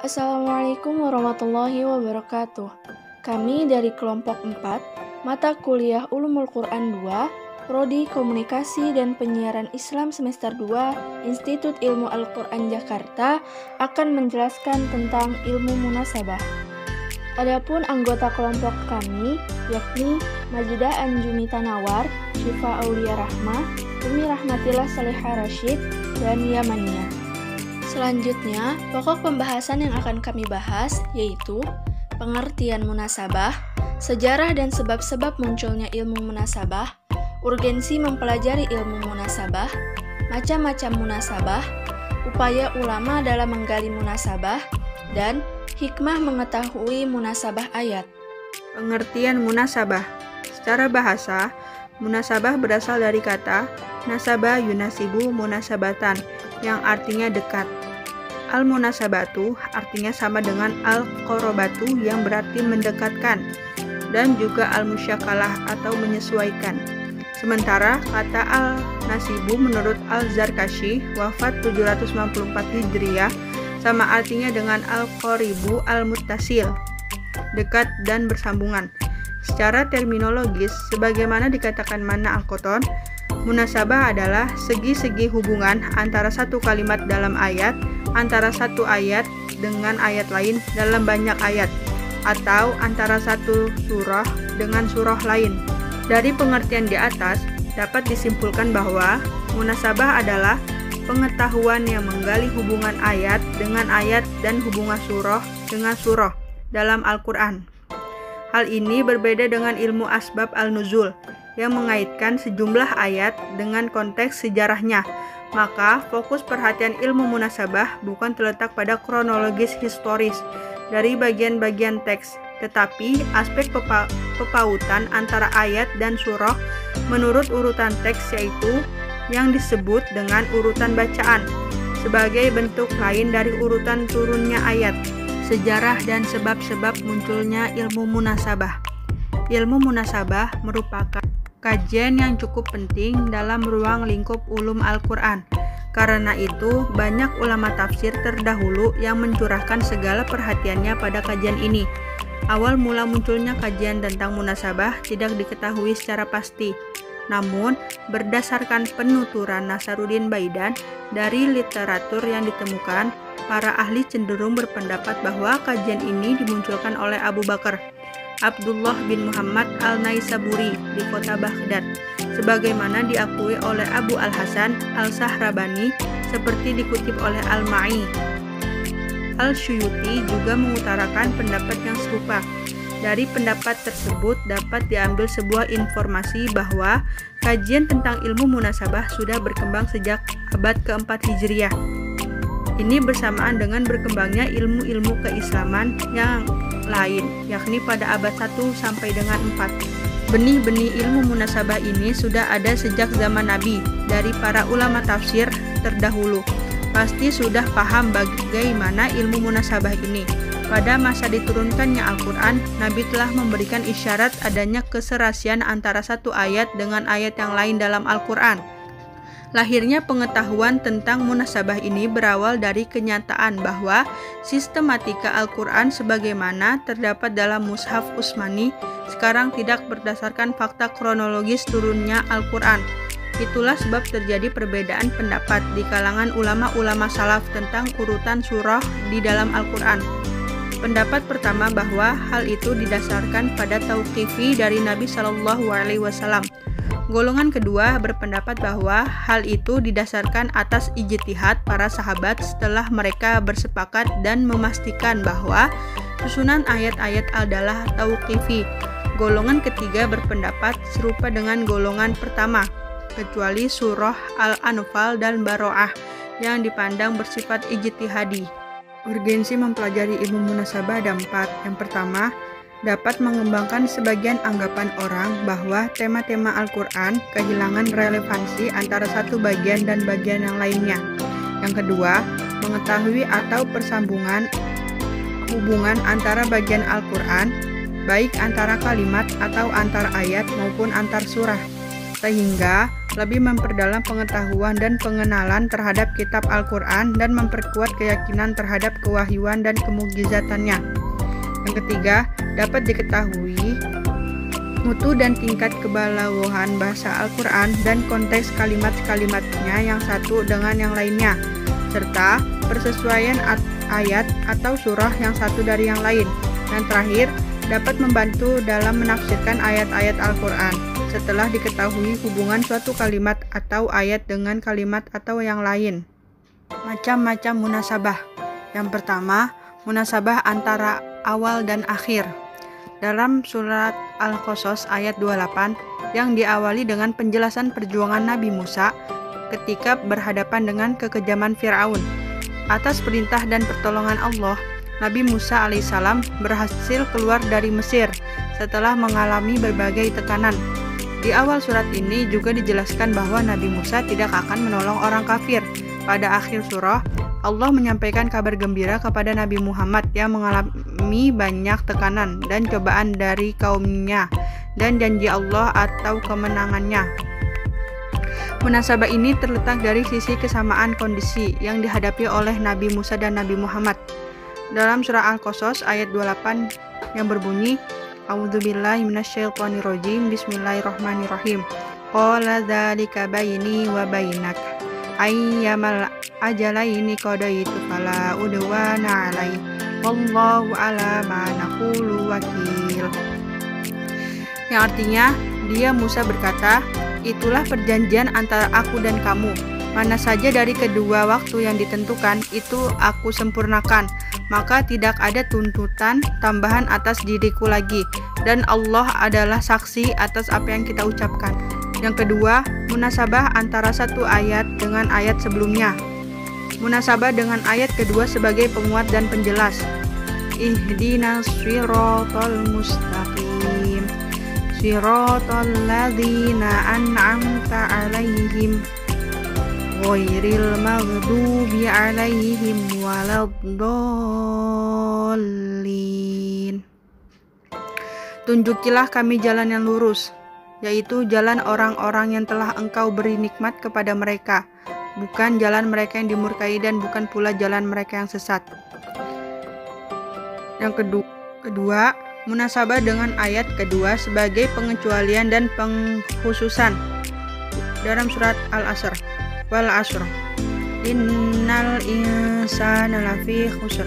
Assalamualaikum warahmatullahi wabarakatuh. Kami dari kelompok 4, mata kuliah Ulumul Quran 2, Prodi Komunikasi dan Penyiaran Islam semester 2, Institut Ilmu Al-Quran Jakarta akan menjelaskan tentang ilmu munasabah. Adapun anggota kelompok kami yakni Majidah Anjumi Tanawar, Syifa Aulia Rahmah, Umi Rahmatillah Salihah Rashid, dan Yamania. Selanjutnya, pokok pembahasan yang akan kami bahas yaitu pengertian munasabah, sejarah dan sebab-sebab munculnya ilmu munasabah, urgensi mempelajari ilmu munasabah, macam-macam munasabah, upaya ulama dalam menggali munasabah, dan hikmah mengetahui munasabah ayat. Pengertian munasabah. Secara bahasa, munasabah berasal dari kata nasabah yunasibu munasabatan yang artinya dekat. Al-munasabatu artinya sama dengan al-qorobatu yang berarti mendekatkan, dan juga al-musyakalah atau menyesuaikan. Sementara kata al-nasibu menurut al-Zarkashi wafat 794 Hijriah sama artinya dengan al-qoribu al-muttasil, dekat dan bersambungan. Secara terminologis, sebagaimana dikatakan Mana Al-Qoton, munasabah adalah segi-segi hubungan antara satu kalimat dalam ayat, antara satu ayat dengan ayat lain dalam banyak ayat, atau antara satu surah dengan surah lain. Dari pengertian di atas, dapat disimpulkan bahwa munasabah adalah pengetahuan yang menggali hubungan ayat dengan ayat dan hubungan surah dengan surah dalam Al-Quran. Hal ini berbeda dengan ilmu asbab al-nuzul yang mengaitkan sejumlah ayat dengan konteks sejarahnya. Maka fokus perhatian ilmu munasabah bukan terletak pada kronologis historis dari bagian-bagian teks, tetapi aspek pepautan antara ayat dan surah menurut urutan teks, yaitu yang disebut dengan urutan bacaan sebagai bentuk lain dari urutan turunnya ayat. Sejarah dan sebab-sebab munculnya ilmu munasabah. Ilmu munasabah merupakan kajian yang cukup penting dalam ruang lingkup ulum Al-Quran. Karena itu, banyak ulama tafsir terdahulu yang mencurahkan segala perhatiannya pada kajian ini. Awal mula munculnya kajian tentang munasabah tidak diketahui secara pasti. Namun, berdasarkan penuturan Nasaruddin Baidan dari literatur yang ditemukan, para ahli cenderung berpendapat bahwa kajian ini dimunculkan oleh Abu Bakar Abdullah bin Muhammad al-Naisaburi di kota Baghdad, sebagaimana diakui oleh Abu al-Hasan al-Sahrabani seperti dikutip oleh Al-Ma'i. Al-Syuyuti juga mengutarakan pendapat yang serupa. Dari pendapat tersebut dapat diambil sebuah informasi bahwa kajian tentang ilmu munasabah sudah berkembang sejak abad ke-4 Hijriah. Ini bersamaan dengan berkembangnya ilmu-ilmu keislaman yang lain, yakni pada abad 1 sampai dengan 4. Benih-benih ilmu munasabah ini sudah ada sejak zaman Nabi dari para ulama tafsir terdahulu. Pasti sudah paham bagaimana ilmu munasabah ini. Pada masa diturunkannya Al-Quran, Nabi telah memberikan isyarat adanya keserasian antara satu ayat dengan ayat yang lain dalam Al-Quran. Lahirnya pengetahuan tentang munasabah ini berawal dari kenyataan bahwa sistematika Al-Quran sebagaimana terdapat dalam Mushaf Utsmani sekarang tidak berdasarkan fakta kronologis turunnya Al-Quran. Itulah sebab terjadi perbedaan pendapat di kalangan ulama-ulama salaf tentang urutan surah di dalam Al-Quran. Pendapat pertama bahwa hal itu didasarkan pada tauqifi dari Nabi SAW. Golongan kedua berpendapat bahwa hal itu didasarkan atas ijtihad para sahabat setelah mereka bersepakat dan memastikan bahwa susunan ayat-ayat adalah tauqifi. Golongan ketiga berpendapat serupa dengan golongan pertama, kecuali surah Al-Anfal dan Baroah yang dipandang bersifat ijtihadi. Urgensi mempelajari ilmu munasabah ada 4. Yang pertama, dapat mengembangkan sebagian anggapan orang bahwa tema-tema Al-Quran kehilangan relevansi antara satu bagian dan bagian yang lainnya. Yang kedua, mengetahui atau persambungan hubungan antara bagian Al-Quran, baik antara kalimat atau antar ayat maupun antar surah, sehingga lebih memperdalam pengetahuan dan pengenalan terhadap kitab Al-Quran dan memperkuat keyakinan terhadap kewahyuan dan kemugizatannya. Yang ketiga, dapat diketahui mutu dan tingkat kebalaghohan bahasa Al-Quran dan konteks kalimat-kalimatnya yang satu dengan yang lainnya, serta persesuaian ayat atau surah yang satu dari yang lain. Dan terakhir, dapat membantu dalam menafsirkan ayat-ayat Al-Quran setelah diketahui hubungan suatu kalimat atau ayat dengan kalimat atau yang lain. Macam-macam munasabah. Yang pertama, munasabah antara awal dan akhir. Dalam surat Al-Qasas ayat 28 yang diawali dengan penjelasan perjuangan Nabi Musa ketika berhadapan dengan kekejaman Fir'aun. Atas perintah dan pertolongan Allah, Nabi Musa alaihissalam berhasil keluar dari Mesir setelah mengalami berbagai tekanan. Di awal surat ini juga dijelaskan bahwa Nabi Musa tidak akan menolong orang kafir. Pada akhir surah, Allah menyampaikan kabar gembira kepada Nabi Muhammad yang mengalami banyak tekanan dan cobaan dari kaumnya dan janji Allah atau kemenangannya. Munasabah ini terletak dari sisi kesamaan kondisi yang dihadapi oleh Nabi Musa dan Nabi Muhammad. Dalam surah Al-Qasas ayat 28 yang berbunyi, A'udzubillahi minasyaitonirrajim, Bismillahirrahmanirrahim. Qala dzalika baini wa bainak ayyamal ajalaini qadaitu fala udwana alai wallahu ala ma naqulu wakil. Yang artinya, dia Musa berkata, itulah perjanjian antara aku dan kamu. Mana saja dari kedua waktu yang ditentukan itu aku sempurnakan, maka tidak ada tuntutan tambahan atas diriku lagi, dan Allah adalah saksi atas apa yang kita ucapkan. Yang kedua, munasabah antara satu ayat dengan ayat sebelumnya. Munasabah dengan ayat kedua sebagai penguat dan penjelas. Ihdinas siratal mustaqim, siratal ladzina an'amta 'alaihim ghairil maghdubi 'alaihim waladdallin. Tunjukilah kami jalan yang lurus, yaitu jalan orang-orang yang telah Engkau beri nikmat kepada mereka, bukan jalan mereka yang dimurkai dan bukan pula jalan mereka yang sesat. Yang kedua, munasabah dengan ayat kedua sebagai pengecualian dan pengkhususan. Dalam surat Al-Asr, wal asr innal insana lafi khusr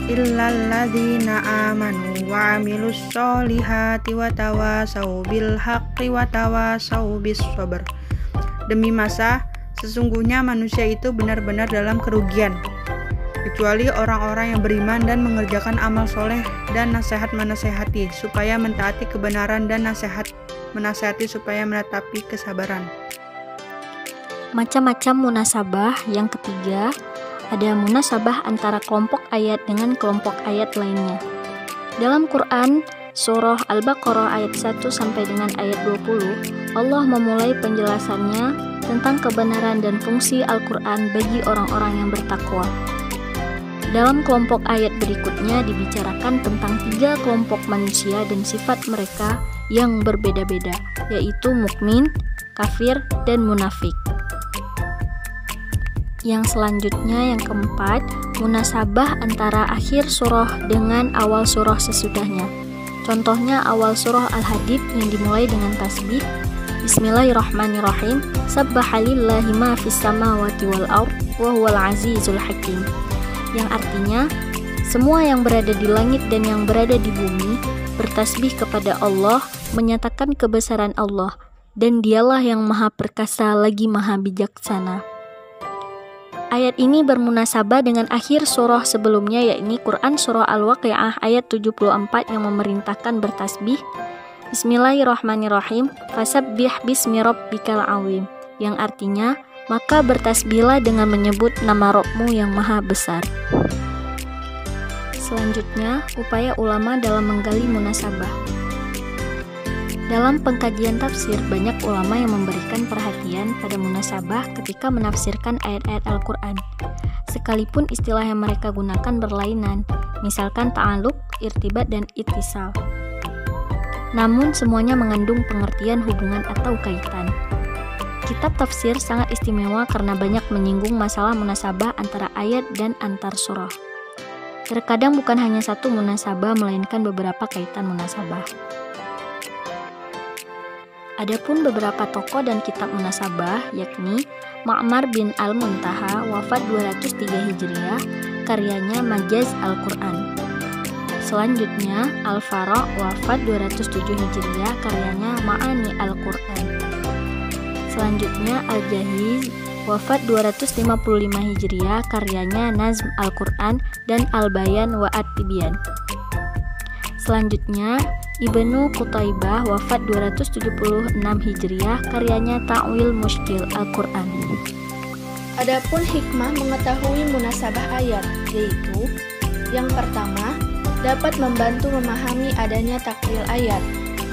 illal ladzina amanu wa 'amilus sholihati wa tawasau bil haqqi wa tawasau bis sabr. Demi masa, sesungguhnya manusia itu benar-benar dalam kerugian, kecuali orang-orang yang beriman dan mengerjakan amal soleh dan nasihat menasehati supaya mentaati kebenaran dan nasihat menasehati supaya menetapi kesabaran. Macam-macam munasabah. Yang ketiga, ada munasabah antara kelompok ayat dengan kelompok ayat lainnya. Dalam Quran, surah Al-Baqarah ayat 1 sampai dengan ayat 20, Allah memulai penjelasannya tentang kebenaran dan fungsi Al-Quran bagi orang-orang yang bertakwa. Dalam kelompok ayat berikutnya dibicarakan tentang 3 kelompok manusia dan sifat mereka yang berbeda-beda, yaitu mukmin, kafir, dan munafik. Yang selanjutnya, yang keempat, munasabah antara akhir surah dengan awal surah sesudahnya. Contohnya awal surah Al-Hadid yang dimulai dengan tasbih Bismillahirrahmanirrahim, Sabbahalillahi ma fis samawati wal ard wa huwal azizul hakim. Yang artinya, semua yang berada di langit dan yang berada di bumi bertasbih kepada Allah, menyatakan kebesaran Allah, dan dialah yang maha perkasa lagi maha bijaksana. Ayat ini bermunasabah dengan akhir surah sebelumnya, yakni Quran surah Al-Waqi'ah ayat 74 yang memerintahkan bertasbih Bismillahirrahmanirrahim, Fasabbih bismi rabbikal azim, yang artinya, maka bertasbihlah dengan menyebut nama Rabbmu yang maha besar. Selanjutnya, upaya ulama dalam menggali munasabah. Dalam pengkajian tafsir, banyak ulama yang memberikan perhatian pada munasabah ketika menafsirkan ayat-ayat Al-Quran. Sekalipun istilah yang mereka gunakan berlainan, misalkan ta'alluq, irtibat, dan ittisal. Namun semuanya mengandung pengertian hubungan atau kaitan. Kitab tafsir sangat istimewa karena banyak menyinggung masalah munasabah antara ayat dan antar surah. Terkadang bukan hanya satu munasabah, melainkan beberapa kaitan munasabah. Adapun beberapa tokoh dan kitab munasabah, yakni Ma'mar bin Al-Muntaha, wafat 203 Hijriah, karyanya Majaz Al-Quran. Selanjutnya, Al-Fara', wafat 207 Hijriah, karyanya Ma'ani Al-Quran. Selanjutnya, Al-Jahiz, wafat 255 Hijriah, karyanya Nazm Al-Quran dan Al-Bayan wa At-Tibyan. Selanjutnya, Ibnu Qutaibah, wafat 276 Hijriah, karyanya Ta'wil Mushkil Al-Quran. Adapun hikmah mengetahui munasabah ayat, yaitu yang pertama, dapat membantu memahami adanya takwil ayat.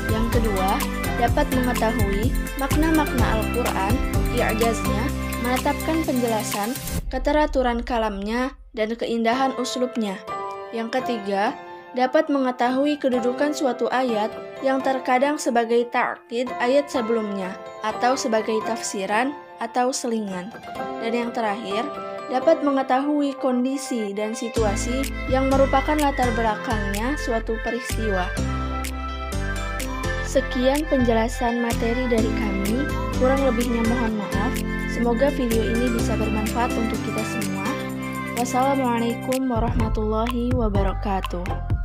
Yang kedua, dapat mengetahui makna-makna Al-Quran, i'jaznya, menetapkan penjelasan, keteraturan kalamnya, dan keindahan uslubnya. Yang ketiga, dapat mengetahui kedudukan suatu ayat yang terkadang sebagai ta'kid ayat sebelumnya, atau sebagai tafsiran atau selingan. Dan yang terakhir, dapat mengetahui kondisi dan situasi yang merupakan latar belakangnya suatu peristiwa. Sekian penjelasan materi dari kami, kurang lebihnya mohon maaf. Semoga video ini bisa bermanfaat untuk kita semua. Wassalamualaikum warahmatullahi wabarakatuh.